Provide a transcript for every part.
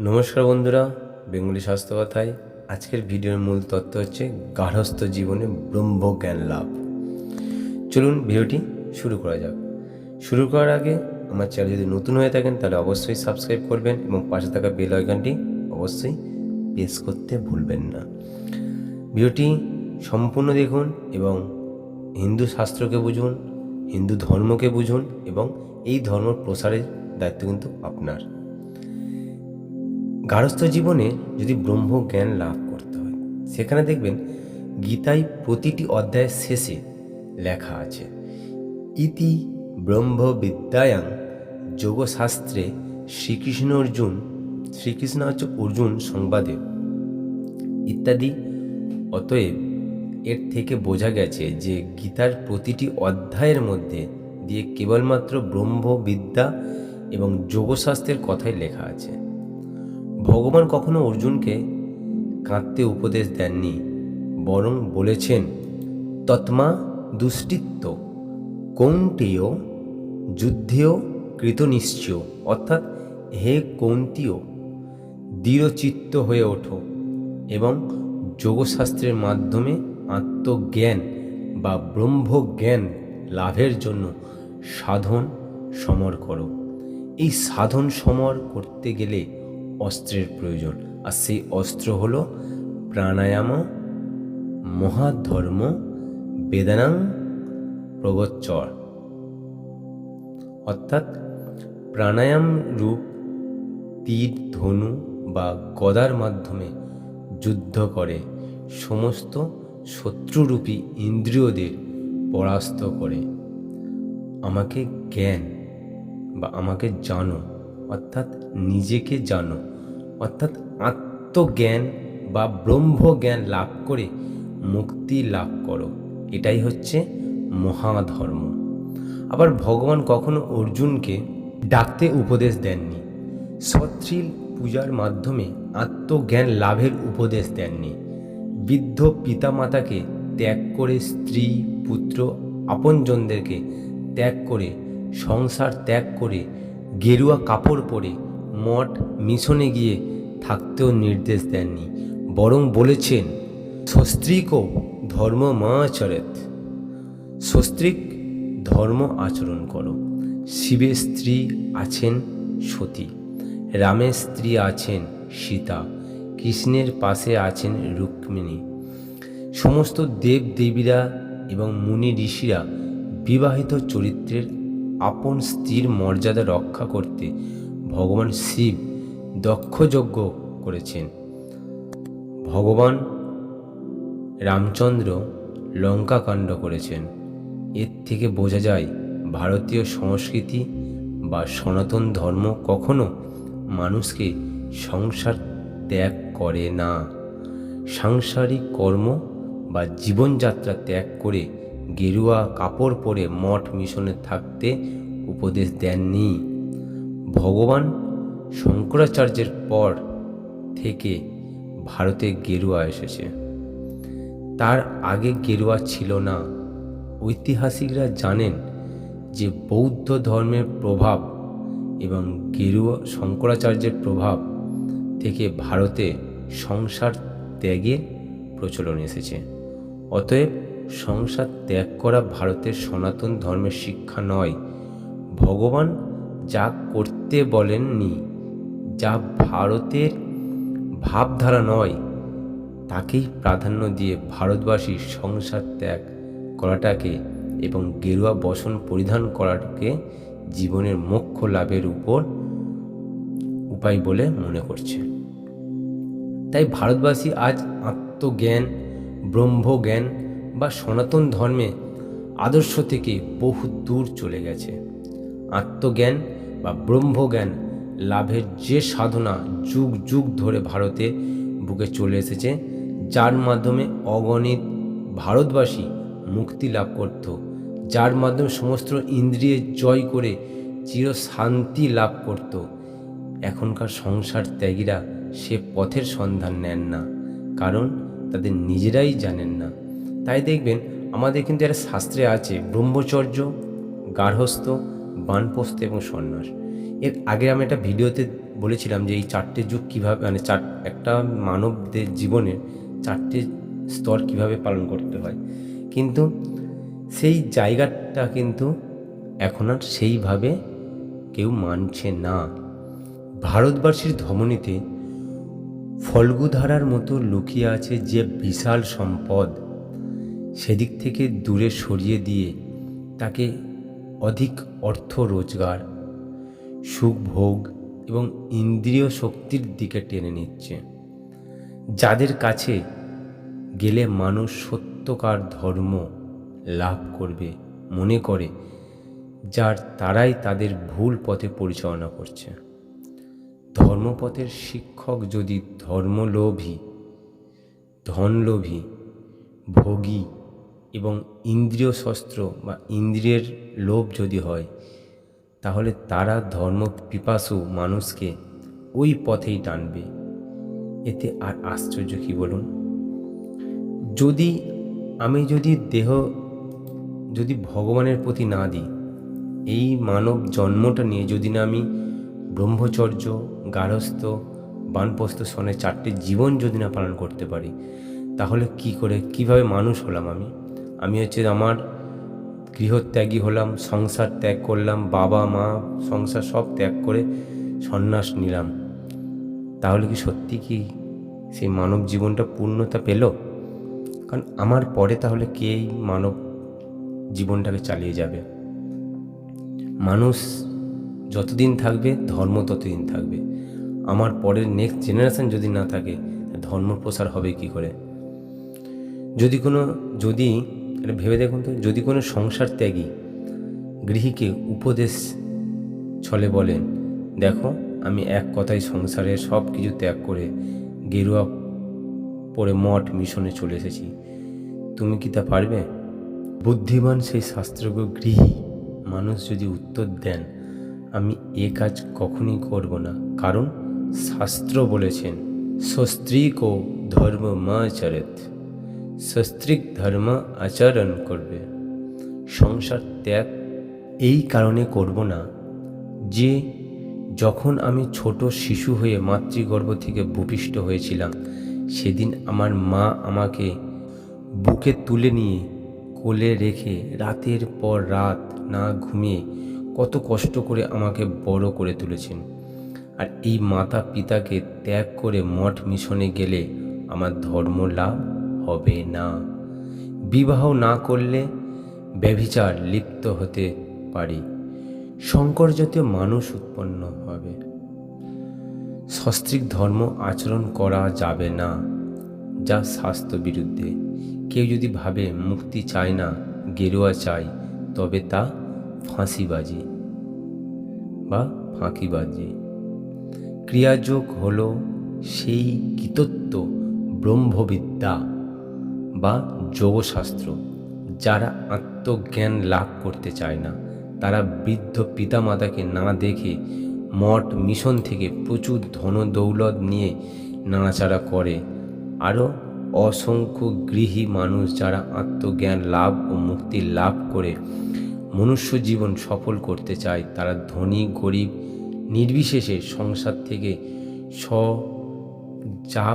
নমস্কার বন্ধুরা, বেঙ্গলি স্বাস্থ্য কথায় আজকের ভিডিওর মূল তথ্য হচ্ছে গার্হস্থ্য জীবনে ব্রহ্মজ্ঞান লাভ। চলুন ভিডিওটি শুরু করা যাক। শুরু করার আগে আমার চ্যানেল যদি নতুন হয়ে থাকেন তাহলে অবশ্যই সাবস্ক্রাইব করবেন এবং পাশে থাকা বেল আইকনটি অবশ্যই প্রেস করতে ভুলবেন না। ভিডিওটি সম্পূর্ণ দেখুন এবং হিন্দু শাস্ত্রকে বুঝুন, হিন্দু ধর্মকে বুঝুন এবং এই ধর্ম প্রসারের দায়িত্ব কিন্তু আপনার। গার্হস্থ্য জীবনে যদি ব্রহ্মজ্ঞান লাভ করতে হয়, সেখানে দেখবেন গীতায় প্রতিটি অধ্যায়ের শেষে লেখা আছে ইতি ব্রহ্মবিদ্যায়াং যোগশাস্ত্রে শ্রীকৃষ্ণ হচ্ছে অর্জুন সংবাদে ইত্যাদি। অতএব এর থেকে বোঝা গেছে যে গীতার প্রতিটি অধ্যায়ের মধ্যে দিয়ে কেবলমাত্র ব্রহ্মবিদ্যা এবং যোগশাস্ত্রের কথাই লেখা আছে। ভগবান কখনো অর্জুনকে কাঁদতে উপদেশ দেননি, বরং বলেছেন তৎমা দুষ্টিত্ব কৌন্তেয় যুদ্ধেয় কৃতনিশ্চয়, অর্থাৎ হে কৌন্তীয়, দৃঢ়চিত্ত হয়ে ওঠো এবং যোগশাস্ত্রের মাধ্যমে আত্মজ্ঞান বা ব্রহ্মজ্ঞান লাভের জন্য সাধন সমর করো। এই সাধন সমর করতে গেলে অস্ত্রের প্রয়োজন, আর সেই অস্ত্র হল প্রাণায়াম মহাধর্ম বেদানাং প্রগচ্চর, অর্থাৎ প্রাণায়াম রূপ তীর ধনু বা গদার মাধ্যমে যুদ্ধ করে সমস্ত শত্রুরূপী ইন্দ্রিয়দের পরাস্ত করে। আমাকে জ্ঞান বা আমাকে জানো, অর্থাৎ নিজেকে জানো, অর্থাৎ আত্মজ্ঞান বা ব্রহ্মজ্ঞান লাভ করে মুক্তি লাভ করো। এটাই হচ্ছে মহাধর্ম। আবার ভগবান কখনো অর্জুনকে ডাকতে উপদেশ দেননি, সৎশীল পূজার মাধ্যমে আত্মজ্ঞান লাভের উপদেশ দেননি। বৃদ্ধ পিতামাতাকে ত্যাগ করে, স্ত্রী পুত্র আপনজনদেরকে ত্যাগ করে, সংসার ত্যাগ করে, গেরুয়া কাপড় পরে মঠ মিশনে গিয়ে থাকতেও নির্দেশ দেননি, বরং বলেছেন সস্ত্রীকও ধর্মমাচরেৎ, সস্ত্রীক ধর্ম আচরণ করো। শিবের স্ত্রী আছেন সতী, রামের স্ত্রী আছেন সীতা, কৃষ্ণের পাশে আছেন রুক্মিণী। সমস্ত দেব দেবীরা এবং মুনি ঋষিরা বিবাহিত চরিত্রের আপন স্ত্রীর মর্যাদা রক্ষা করতে ভগবান শিব দক্ষ যজ্ঞ করেছেন। ভগবান রামচন্দ্র লঙ্কাকাণ্ড করেছেন। এর থেকে বোঝা যায় ভারতীয় সংস্কৃতি বা সনাতন ধর্ম কখনো মানুষকে সংসার ত্যাগ করে না। সাংসারিক কর্ম বা জীবনযাত্রা ত্যাগ করে গেরুয়া কাপড় পরে মঠ মিশনে থাকতে উপদেশ দেননি। ভগবান শঙ্করাচার্যের পর থেকে ভারতে গেরুয়া এসেছে, তার আগে গেরুয়া ছিল না। ঐতিহাসিকরা জানেন যে বৌদ্ধ ধর্মের প্রভাব এবং গেরুয়া শঙ্করাচার্যের প্রভাব থেকে ভারতে সংসার ত্যাগের প্রচলন এসেছে। অতএব সংসার ত্যাগ করা ভারতের সনাতন ধর্মের শিক্ষা নয়। ভগবান যা করতে বলেননি, যা ভারতের ভাবধারা নয়, তাকেই প্রাধান্য দিয়ে ভারতবাসী সংসার ত্যাগ করাটাকে এবং গেরুয়া বসন পরিধান করাটাকে জীবনের মোক্ষ লাভের উপায় বলে মনে করছে। তাই ভারতবাসী আজ আত্মজ্ঞান, ব্রহ্মজ্ঞান বা সনাতন ধর্মে আদর্শ থেকে বহু দূর চলে গেছে। আত্মজ্ঞান বা ব্রহ্মজ্ঞান লাভের যে সাধনা যুগ যুগ ধরে ভারতে বুকে চলে এসেছে, যার মাধ্যমে অগণিত ভারতবাসী মুক্তি লাভ করত, যার মাধ্যমে সমস্ত ইন্দ্রিয় জয় করে চিরশান্তি লাভ করত, এখনকার সংসার ত্যাগীরা সে পথের সন্ধান নেন না, কারণ তাদের নিজেরাই জানেন না। তাই দেখবেন আমাদের কিন্তু একটা শাস্ত্রে আছে ব্রহ্মচর্য, গার্হস্থ্য, বানপ্রস্থ এবং সন্ন্যাস। এর আগে আমি একটা ভিডিওতে বলেছিলাম যে এই 4টে যুগ কীভাবে, মানে একটা মানবদের জীবনের 4টে স্তর কীভাবে পালন করতে হয়, কিন্তু সেই জায়গাটা কিন্তু এখন আর সেইভাবে কেউ মানছে না। ভারতবাসীর ধমনীতে ফল্গুধারার মতো লুকিয়ে আছে যে বিশাল সম্পদ, সেদিক থেকে দূরে সরিয়ে দিয়ে তাকে অধিক অর্থ রোজগার, সুখ ভোগ এবং ইন্দ্রিয় শক্তির দিকে টেনে নিচ্ছে। যাদের কাছে গেলে মানুষ সত্যকার ধর্ম লাভ করবে মনে করে, তারাই তাদের ভুল পথে পরিচালনা করছে। ধর্মপথের শিক্ষক যদি ধর্মলোভী, ধনলোভী, ভোগী এবং ইন্দ্রিয় শস্ত্র বা ইন্দ্রিয়ের লোভ যদি হয়, তাহলে তারা ধর্ম পিপাসু মানুষকে ওই পথেই টানবে। এতে আর আশ্চর্য কী বলুন? যদি দেহ যদি ভগবানের প্রতি না দিই, এই মানব জন্মটা নিয়ে যদি না আমি ব্রহ্মচর্য, গার্হস্থ্য, বানপ্রস্থ, শনের 4টে জীবন যদি না পালন করতে পারি, তাহলে কিভাবে মানুষ হলাম আমি আমার গৃহত্যাগী হলাম, সংসার ত্যাগ করলাম, বাবা মা সংসার সব ত্যাগ করে সন্ন্যাস নিলাম। তাহলে কি সত্যি কি সেই মানব জীবনটা পূর্ণতা পেল? কারণ আমার পরে তাহলে কে এই মানব জীবনটাকে চালিয়ে যাবে? মানুষ যতদিন থাকবে ধর্ম ততদিন থাকবে। আমার পরের নেক্সট জেনারেশন যদি না থাকে, ধর্ম প্রসার হবে কি করে? যদি এটা ভেবে দেখুন তো, যদি কোনো সংসার ত্যাগী গৃহীকে উপদেশ ছলে বলেন, দেখো আমি এক কথায় সংসারের সব কিছু ত্যাগ করে গেরুয়া পরে মঠ মিশনে চলে এসেছি, তুমি কি তা পারবে? বুদ্ধিমান সেই শাস্ত্রজ্ঞ গৃহী মানুষ যদি উত্তর দেন, আমি এ কাজ কখনই করব না, কারণ শাস্ত্র বলেছেন স্বস্ত্রীকো ধর্ম মাচরেত, সস্ত্রীক ধর্ম আচরণ করবে। সংসার ত্যাগ এই কারণে করব না যে যখন আমি ছোট শিশু হয়ে মাতৃগর্ভ থেকে ভূপিষ্ঠ হয়েছিলাম, সেদিন আমার মা আমাকে বুকে তুলে নিয়ে কোলে রেখে রাতের পর রাত না ঘুমিয়ে কত কষ্ট করে আমাকে বড় করে তুলেছেন। আর এই মাতা পিতাকে ত্যাগ করে মঠ মিশনে গেলে আমার ধর্ম লাভ হবে না। বিবাহ না করলে ব্যভিচার লিপ্ত হতে পারি, শঙ্কর জাতীয় মানুষ উৎপন্ন হবে। সস্ত্রীক ধর্ম আচরণ করা যাবে না, যা স্বাস্থ্য বিরুদ্ধে। কেউ যদি ভাবে মুক্তি চায় না, গেরুয়া চাই, তবে তা ফাঁসিবাজি বা ফাঁকিবাজি। ক্রিয়াযোগ হল সেই কৃতত্ব ব্রহ্মবিদ্যা বা যোগশাস্ত্র। যারা আত্মজ্ঞান লাভ করতে চায় না, তারা বৃদ্ধ পিতামাতাকে না দেখে মঠ মিশন থেকে প্রচুর ধনদৌলত নিয়ে নাড়াচাড়া করে। আরও অসংখ্য গৃহী মানুষ যারা আত্মজ্ঞান লাভ ও মুক্তি লাভ করে মনুষ্য জীবন সফল করতে চায়, তারা ধনী গরিব নির্বিশেষে সংসার থেকে যা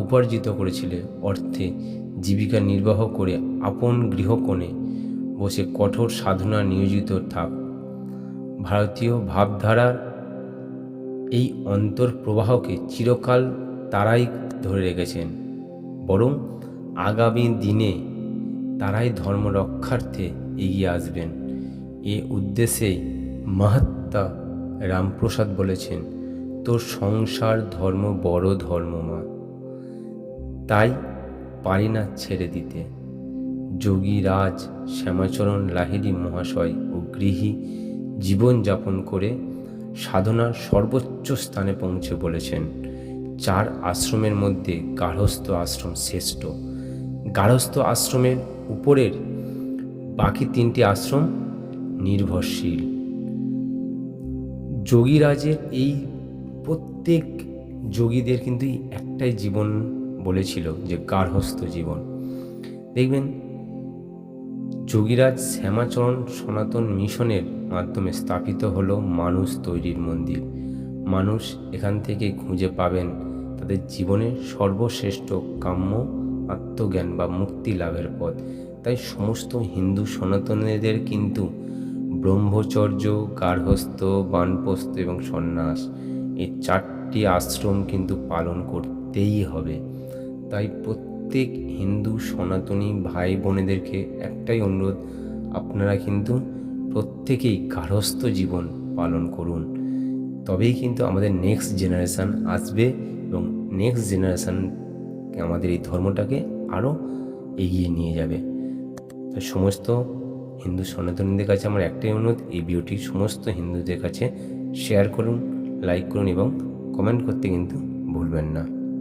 উপার্জিত করেছিল অর্থে জীবিকা নির্বাহ করে আপন গৃহকোণে বসে কঠোর সাধনা নিয়োজিত থাক। ভারতীয় ভাবধারার এই অন্তর্প্রবাহকে চিরকাল তারাই ধরে রেখেছেন, বরং আগামী দিনে তারাই ধর্ম রক্ষার্থে এগিয়ে আসবেন। এ উদ্দেশ্যে মহাত্মা রামপ্রসাদ বলেছেন, তোর সংসার ধর্ম বড় ধর্ম মা, তাই পারি না ছেড়ে দিতে। যোগীরাজ শ্যামাচরণ লাহিড়ী মহাশয় ও গৃহী জীবনযাপন করে সাধনার সর্বোচ্চ স্থানে পৌঁছে বলেছেন, 4 আশ্রমের মধ্যে গার্হস্থ্য আশ্রম শ্রেষ্ঠ। গার্হস্থ্য আশ্রমের উপরের বাকি 3টি আশ্রম নির্ভরশীল। যোগীরাজের এই প্রত্যেক যোগীদের কিন্তু একটাই জীবন বলেছিল, যে গার্হস্থ্য জীবন। দেখবেন যোগীরাজ শ্যামাচরণ সনাতন মিশনের মাধ্যমে স্থাপিত হলো মানুষ তৈরির মন্দির। মানুষ এখান থেকে খুঁজে পাবেন তাদের জীবনের সর্বশ্রেষ্ঠ কাম্য আত্মজ্ঞান বা মুক্তি লাভের পথ। তাই সমস্ত হিন্দু সনাতনীদের কিন্তু ব্রহ্মচর্য, গার্হস্থ্য, বানপ্রস্থ এবং সন্ন্যাস এই 4টি আশ্রম কিন্তু পালন করতেই হবে। তাই প্রত্যেক হিন্দু সনাতনী ভাই বোনেদেরকে একটাই অনুরোধ, আপনারা কিন্তু প্রত্যেকেই গার্হস্থ্য জীবন পালন করুন। তবেই কিন্তু আমাদের নেক্সট জেনারেশান আসবে এবং নেক্সট জেনারেশান আমাদের এই ধর্মটাকে আরও এগিয়ে নিয়ে যাবে। তাই সমস্ত হিন্দু সনাতনীদের কাছে আমার একটাই অনুরোধ, এই ভিডিওটি সমস্ত হিন্দুদের কাছে শেয়ার করুন, লাইক করুন এবং কমেন্ট করতে কিন্তু ভুলবেন না।